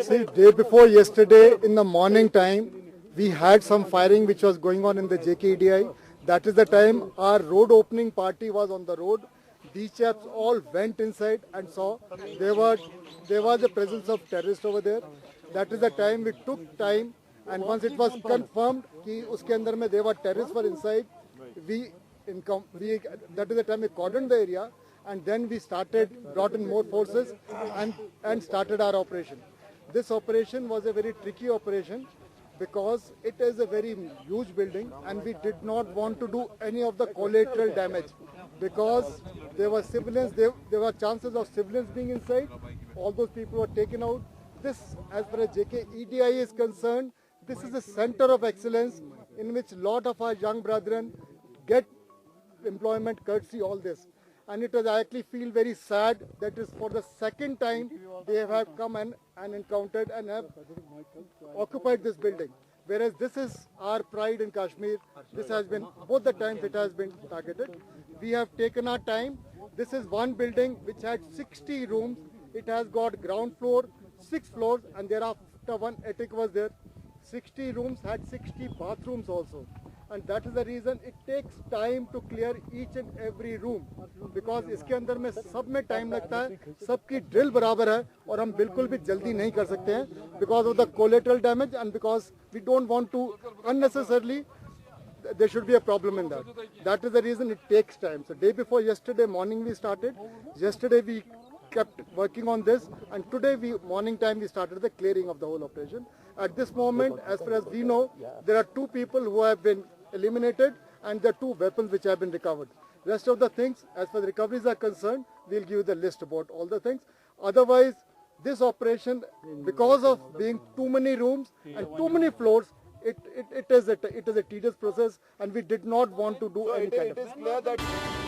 See, day before yesterday in the morning time, we had some firing which was going on in the JKEDI. That is the time our road opening party was on the road. These chaps all went inside and saw there was the presence of terrorists over there. That is the time we took time, and once it was confirmed that uske andar mein there were terrorists were inside, that is the time we cordoned the area, and then we brought in more forces and started our operation. This operation was a very tricky operation because it is a very huge building and we did not want to do any of the collateral damage because there were civilians, there were chances of civilians being inside. All those people were taken out. This, as far as JKEDI is concerned, this is a center of excellence in which a lot of our young brethren get employment courtesy all this. And I actually feel very sad that is for the second time they have come and encountered and have occupied this building. Whereas this is our pride in Kashmir. This has been, both the times it has been targeted. We have taken our time. This is one building which had 60 rooms. It has got ground floor, 6 floors, and thereafter one attic was there. 60 rooms had 60 bathrooms also. And that is the reason it takes time to clear each and every room because इसके अंदर में सब में time लगता है, सबकी drill बराबर है और हम बिल्कुल भी जल्दी नहीं कर सकते हैं because of the collateral damage and because we don't want to unnecessarily there should be a problem in that. That is the reason it takes time. So day before yesterday morning we started. Yesterday we kept working on this, and today morning time we started the clearing of the whole operation. At this moment, as far as we know, there are 2 people who have been eliminated and there are 2 weapons which have been recovered. Rest of the things, as far as recoveries are concerned, we'll give you the list about all the things. Otherwise, this operation, because of being too many rooms and too many floors, it is a tedious process, and we did not want to do any kind of...